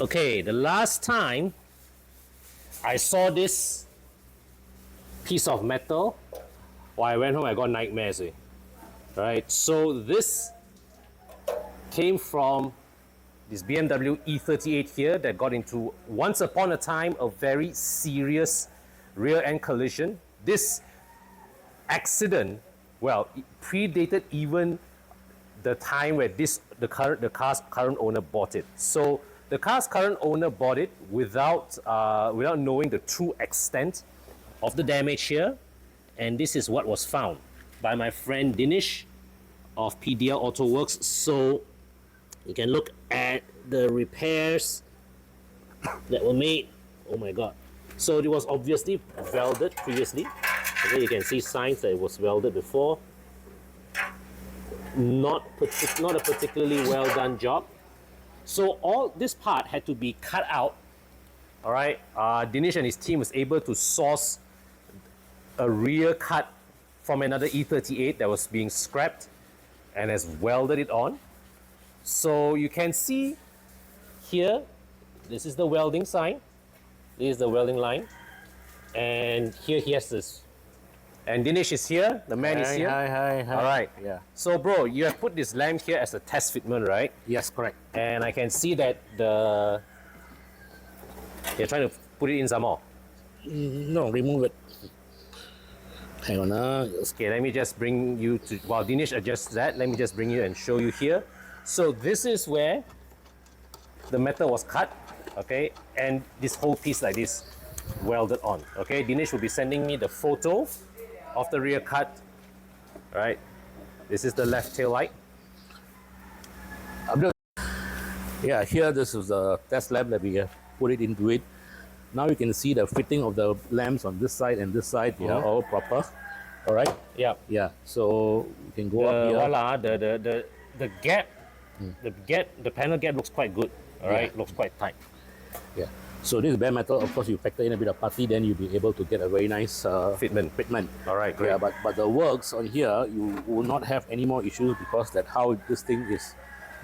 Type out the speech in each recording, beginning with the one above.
Okay, the last time I saw this piece of metal, while I went home, I got nightmares. Right, so this came from this BMW E38 here that got into, once upon a time, a very serious rear end collision. This accident, well, it predated even the time where the car's current owner bought it. So the car's current owner bought it without knowing the true extent of the damage here, and this is what was found by my friend Dinesh of PDL Auto Works. So you can look at the repairs that were made. Oh my god. So it was obviously welded previously. Okay, you can see signs that it was welded before. Not a particularly well done job. So all this part had to be cut out. All right, Dinesh and his team was able to source a rear cut from another E38 that was being scrapped and has welded it on. So you can see here, this is the welding sign. This is the welding line. And here he has this. And Dinesh is here, the man is here. Hi. All right. Yeah. So bro, you have put this lamp here as a test fitment, right? Yes, correct. And I can see that you're trying to put it in some more. No, remove it. Hang on. Okay, let me just bring you to, while Dinesh adjusts that, let me just bring you and show you here. So this is where the metal was cut, okay? And this whole piece like this welded on, okay? Dinesh will be sending me the photo of the rear cut, right? This is the left tail light. Yeah, here this is the test lamp that we have put it into it. Now you can see the fitting of the lamps on this side and this side, yeah, all proper. All right. Yeah. Yeah. So you can go up here. Voila, the gap, the panel gap looks quite good. All right, looks quite tight. Yeah. So this is bare metal. Of course, you factor in a bit of putty, then you'll be able to get a very nice Fitment. All right, great. Yeah, but the works on here, you will not have any more issues because that how this thing is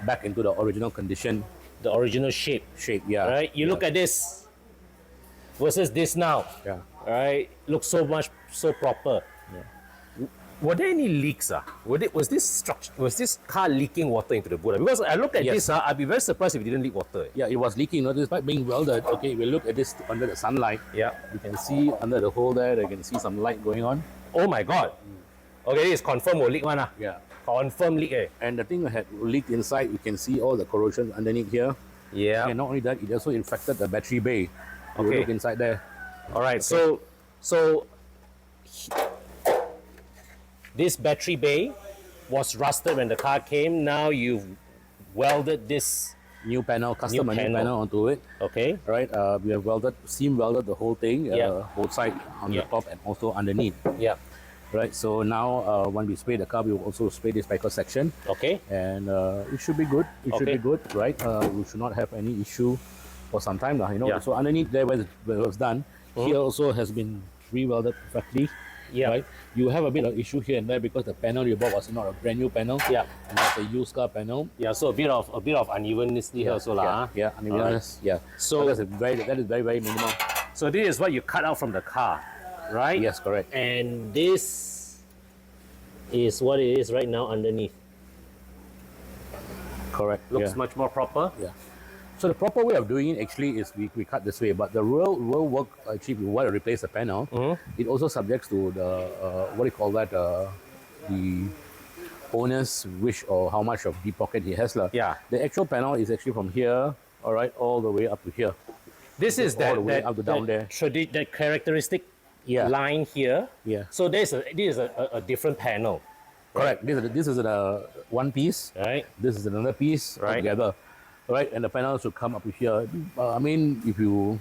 back into the original condition, The original shape. Yeah. Right. You look at this versus this now. Yeah. All right. Looks so proper. Yeah. Were there any leaks? Was this car leaking water into the boot? Because I look at this, I'd be very surprised if it didn't leak water. Yeah, it was leaking. Despite being welded, okay, we look at this under the sunlight. Yeah. You can see under the hole there, you can see some light going on. Oh my god. Okay, this is confirm will leak one. Yeah. Confirm leak. And the thing had leaked inside, you can see all the corrosion underneath here. Yeah. And not only that, it also infected the battery bay. Okay. Look inside there. All right. Okay. So this battery bay was rusted when the car came. Now you've welded this New panel, custom new panel onto it. Okay. Right. We have seam welded the whole thing, both side on the top and also underneath. Yeah. Right. So now when we spray the car, we will also spray this backer section. Okay. And it should be good. It should be good, right? We should not have any issue for some time now. You know. Yeah. So underneath there where it was done, here also has been re-welded perfectly. Yeah. Right. You have a bit of issue here and there because the panel you bought was not a brand new panel. Yeah. And that's a used car panel. Yeah. So a bit of unevenness here also lah. Yeah. Unevenness. Yeah. So that is very minimal. So this is what you cut out from the car, right? Yes, correct. And this is what it is right now underneath. Correct. Looks much more proper. Yeah. So the proper way of doing it actually is we cut this way, but the real work actually, if you want to replace the panel, it also subjects to the what do you call that, the owner's wish or how much of deep pocket he has. Yeah. The actual panel is actually from here, all right, all the way up to here. This is all the way up to down there. That characteristic line here. Yeah. So this is a different panel. Correct. This is a one piece. Right. This is another piece together. Right, and the panels will come up to here. I mean, if you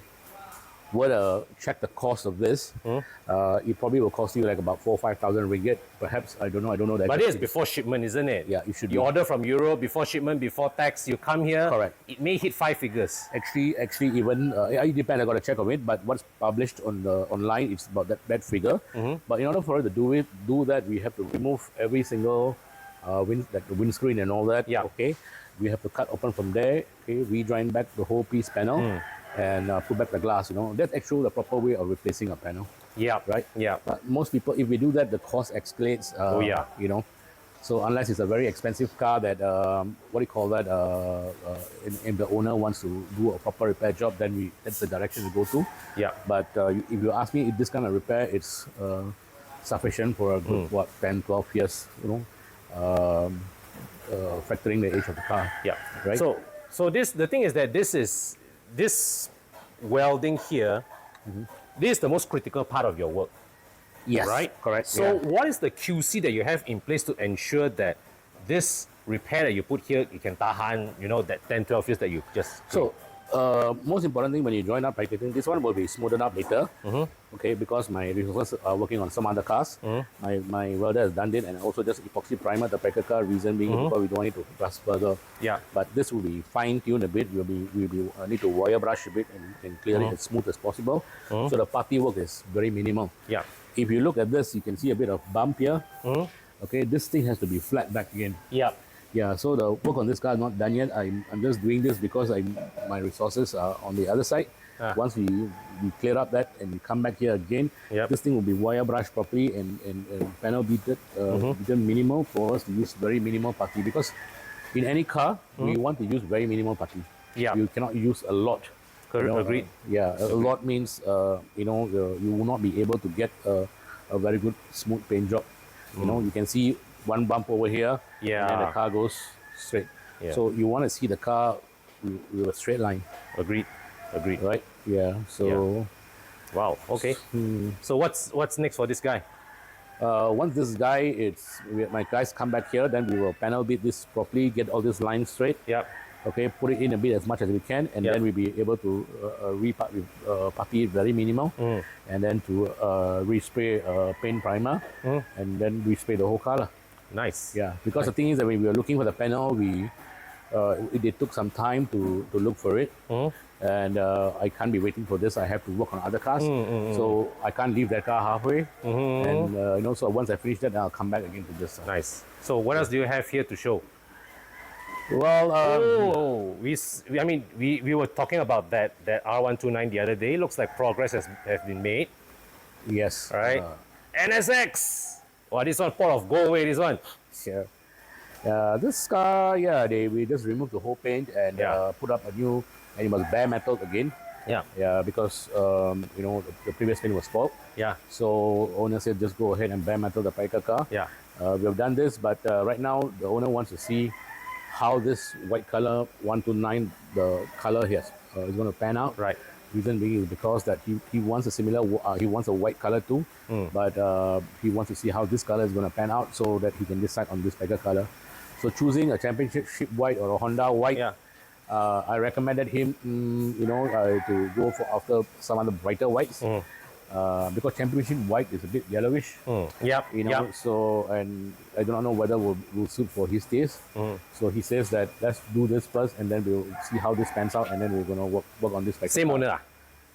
were to check the cost of this, it probably will cost you like about 4,000 or 5,000 ringgit. Perhaps, I don't know that. But it is before shipment, isn't it? Yeah, it should be. You order from Europe before shipment, before tax. You come here. Correct. It may hit 5 figures. Actually, even it depends. I got to check of it. But what's published on the online, it's about that figure. But in order for us to do that, we have to remove every single the windscreen and all that. Yeah. Okay. we have to cut open from there, okay, rejoin back the whole piece panel, and put back the glass. That's actually the proper way of replacing a panel. Yeah. Right? Yeah. But most people, if we do that, the cost escalates. Oh, yeah. So unless it's a very expensive car that, what do you call that, and the owner wants to do a proper repair job, then that's the direction to go to. Yeah. But if you ask me, if this kind of repair, it's sufficient for a good, 10, 12 years, factoring the age of the car. Yeah. Right? So the thing is that this welding here, this is the most critical part of your work. Yes. Right? Correct. So what is the QC that you have in place to ensure that this repair that you put here, you can tahan, that 10, 12 years that you just... So, most important thing when you join up pipetting, this one will be smoothed up later. Okay, because my resources are working on some other cars. My welder has done it, and also just epoxy primer the packer car. Reason being because we don't need to rust further. Yeah. But this will be fine tuned a bit. We'll need to wire brush a bit and clear it as smooth as possible. So the putty work is very minimal. Yeah. If you look at this, you can see a bit of bump here. Okay, this thing has to be flat back again. Yeah. Yeah, so the work on this car is not done yet. I'm just doing this because my resources are on the other side. Once we clear up that and we come back here again, this thing will be wire brushed properly and panel beaten minimal for us to use very minimal putty, because in any car we want to use very minimal putty. Yeah. You cannot use a lot. Agreed. A lot means you will not be able to get a very good smooth paint job. You can see one bump over here, and then the car goes straight. Yeah. So you want to see the car with a straight line. Agreed. Right? Yeah. So. Wow. Okay. So what's next for this guy? Once this guy, my guys come back here, then we will panel beat this properly, get all these lines straight. Yeah. Okay, put it in a bit as much as we can, and then we'll be able to putty it very minimal, and then to respray paint primer, and then respray the whole car. Nice. Yeah, because the thing is that when we were looking for the panel, it took some time to look for it, and I can't be waiting for this. I have to work on other cars, so I can't leave that car halfway. And so once I finish that, then I'll come back again to this. Nice. So what else do you have here to show? Well, we were talking about that R129 the other day. Looks like progress has been made. yes. All right. NSX. Wow, this one pot of gold. This one. Yeah. This car, we just removed the whole paint and put up a new, and it was bare metal again. Yeah. Yeah, because the previous paint was fault. Yeah. So owner said just go ahead and bare metal the Piker car. Yeah. We have done this, but right now the owner wants to see how this white color 129, the color here is going to pan out. Right. Reason being is because that he wants a similar, he wants a white color too, but he wants to see how this color is going to pan out so that he can decide on this Piker color. So choosing a championship white or a Honda white, I recommended him, to go for after some of the brighter whites. Because championship white is a bit yellowish. Yep. So, and I do not know whether will suit for his taste. So he says that let's do this first, and then we'll see how this pans out, and then we're gonna work on this. Same owner.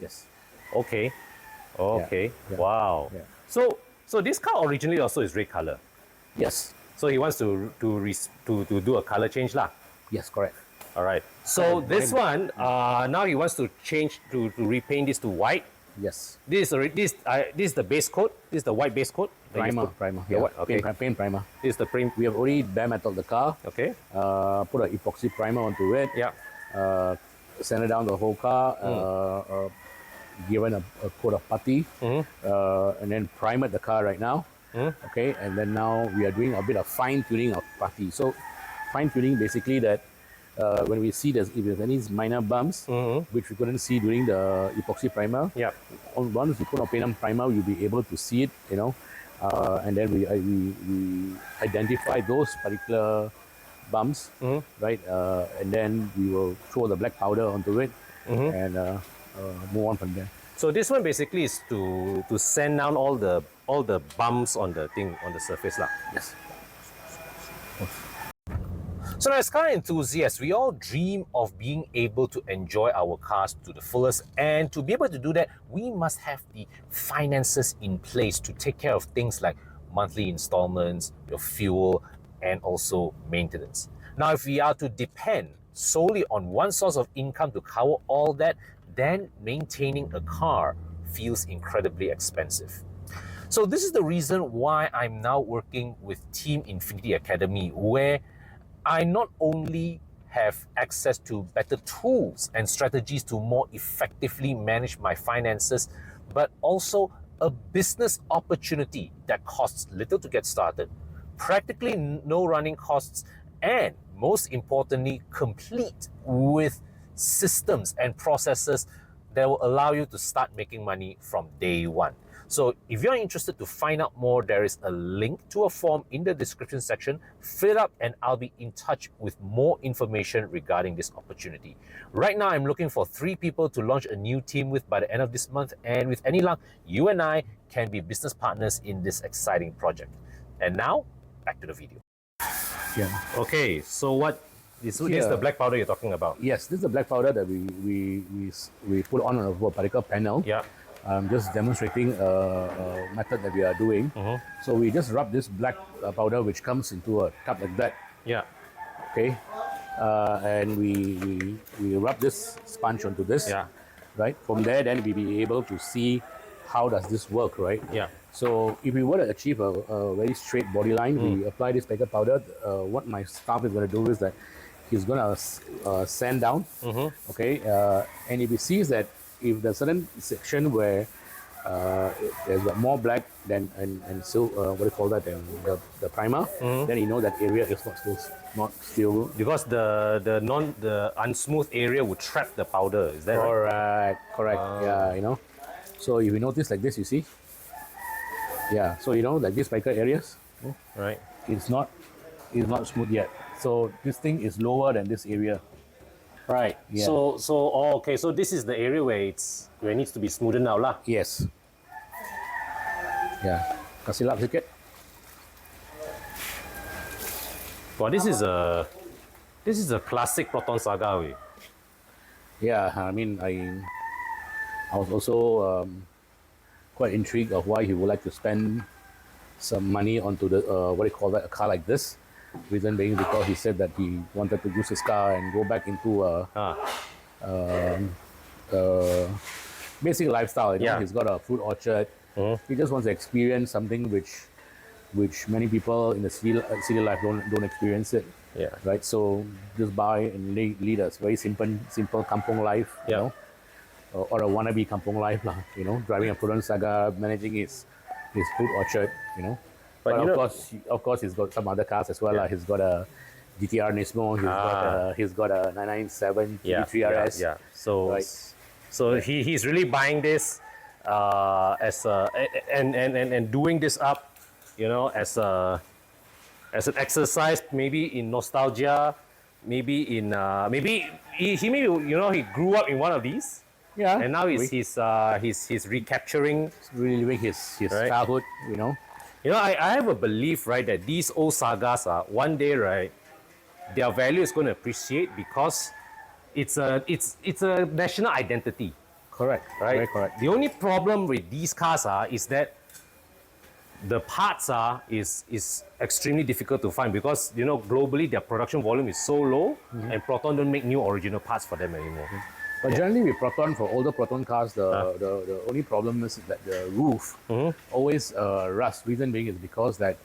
Yes. Okay. Okay. Yeah. Wow. Yeah. So this car originally also is red color. Yes. So he wants to do a color change lah. Yes, correct. All right. So this one now he wants to change to repaint this to white. Yes. This is the base coat. This is the white base coat. Primer. Yeah, what? Okay. Paint primer. This is the print. We have already bare metal the car. Okay. Put an epoxy primer onto it. Yeah. Sanded down the whole car. Given a coat of putty. And then primed the car right now. Okay. And then now we are doing a bit of fine tuning of putty. So fine tuning basically that. When we see if there's any minor bumps, which we couldn't see during the epoxy primer, once we put a paint on primer, you'll be able to see it, and then we identify those particular bumps, right? And then we will throw the black powder onto it and move on from there. So this one basically is to sand down all the bumps on the surface lah. Yes. So as car enthusiasts, we all dream of being able to enjoy our cars to the fullest, and to be able to do that, we must have the finances in place to take care of things like monthly installments, your fuel, and also maintenance. Now, if we are to depend solely on one source of income to cover all that, then maintaining a car feels incredibly expensive. So this is the reason why I'm now working with Team Infinity Academy, where I not only have access to better tools and strategies to more effectively manage my finances, but also a business opportunity that costs little to get started, practically no running costs, and most importantly, complete with systems and processes that will allow you to start making money from day one. So if you're interested to find out more, there is a link to a form in the description section. Fill it up and I'll be in touch with more information regarding this opportunity. Right now, I'm looking for 3 people to launch a new team with by the end of this month. And with any luck, you and I can be business partners in this exciting project. And now, back to the video. Yeah. Okay, so what is this the black powder you're talking about? Yes, this is the black powder that we put on a particle panel. Yeah. Just demonstrating a method that we are doing. So we just rub this black powder, which comes into a cup like that. Yeah. Okay, and we rub this sponge onto this. Yeah. Right. From there, then we be able to see how does this work, right? Yeah. So if we want to achieve a very straight body line, we apply this paper powder. What my staff is going to do is that he's going to sand down. Okay, and if he sees that if there's a certain section where there's more black than and so what do you call that, and the primer, then you know that area is not still Because the unsmooth area would trap the powder. Is that right? correct. Yeah, you know. So if you notice like this, you see. Yeah, so you know, like these spiker areas, Right. it's not smooth yet. So this thing is lower than this area. Right. Yeah. Okay. So this is the area where it needs to be smoothened out lah. Yes. Yeah. Kasih lap sikit. Well, this is a classic Proton Saga way. Yeah, I mean, I was also quite intrigued of why he would like to spend some money onto the what do you call that, a car like this. Reason being because he said that he wanted to use his car and go back into basic lifestyle. You know? Yeah. He's got a fruit orchard. He just wants to experience something which many people in the city life don't experience it. Yeah. Right. So just buy and lead a very simple kampong life. Yeah. You know, or a wannabe kampong life lah. You know, driving a Proton Saga, managing his fruit orchard. You know. But of course, he's got some other cars as well. Yeah. He's got a GTR Nismo. He's got a 997 GT3 RS. Yeah. So Right. so he's really buying this as and doing this up, you know, as an exercise, maybe in nostalgia, maybe in maybe he grew up in one of these. Yeah. And now he's recapturing. reliving his Right. childhood. You know. You know, I have a belief, right, that these old sagas are one day, right, their value is going to appreciate because it's a national identity, Correct. right? Very correct. The only problem with these cars is that the parts is extremely difficult to find because, you know, globally their production volume is so low and Proton don't make new original parts for them anymore. But generally with Proton, for older Proton cars, the only problem is that the roof always rusts. Reason being is because that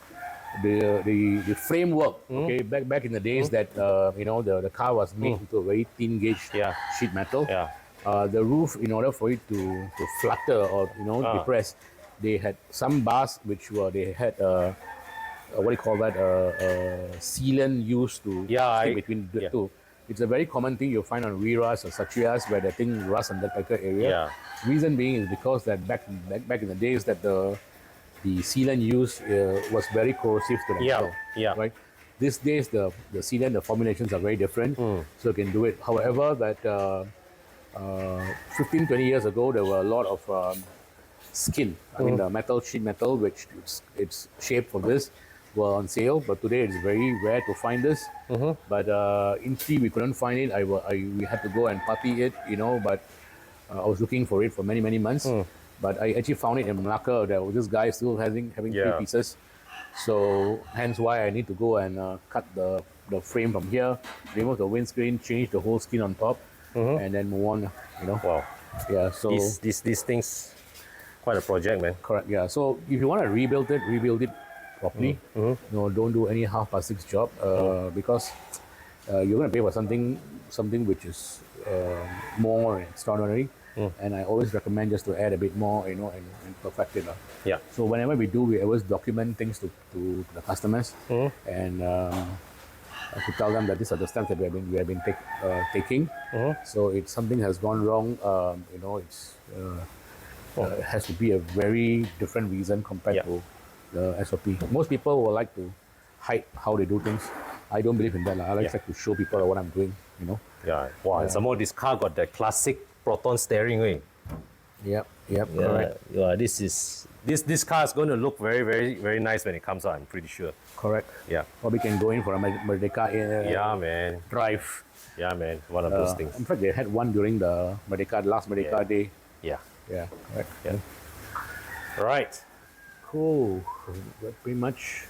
the framework, okay, back in the days that you know, the car was made into a very thin gauge sheet metal. Yeah. The roof, in order for it to flutter or, you know, depress, they had some bars which were they had what do you call that, sealant used to stick between the two. It's a very common thing you'll find on Viras or Satrias where the thing rusts on that particular area. Yeah. Reason being is because that back in the days that the sealant used was very corrosive to the metal. Right. These days the sealant, the formulations are very different, so you can do it. However, that 15-20 years ago there were a lot of skin. I mean the sheet metal, which it's shaped for this, were on sale, but today it's very rare to find this. But in Sri we couldn't find it. We had to go and party it, you know. But I was looking for it for many months. But I actually found it in Malacca. There was this guy still having 3 pieces. So hence why I need to go and cut the the frame from here, remove the windscreen, change the whole skin on top, and then move on. You know. Wow. Yeah. So These things, quite a project, man. correct. Yeah. So if you want to rebuild it properly. No, don't do any half past six job because you're going to pay for something which is more extraordinary. And I always recommend just to add a bit more, you know, and perfect it. Yeah. So whenever we do, we always document things to the customers and to tell them that these are the steps that we have been taking. So if something has gone wrong, you know, it has to be a very different reason compared to the SOP. Most people will like to hide how they do things. I don't believe in that. I like to show people what I'm doing, you know. Yeah. Wow. And some more, this car got the classic Proton steering wheel. Yep, correct. Yeah. This car is going to look very, very, very nice when it comes out. I'm pretty sure. Correct. Yeah. Or we can go in for a Merdeka Yeah, man. drive. Yeah, man. One of those things. In fact, they had one during the last Merdeka day. Yeah. Yeah, correct. Yeah. Right. Cool. That pretty much.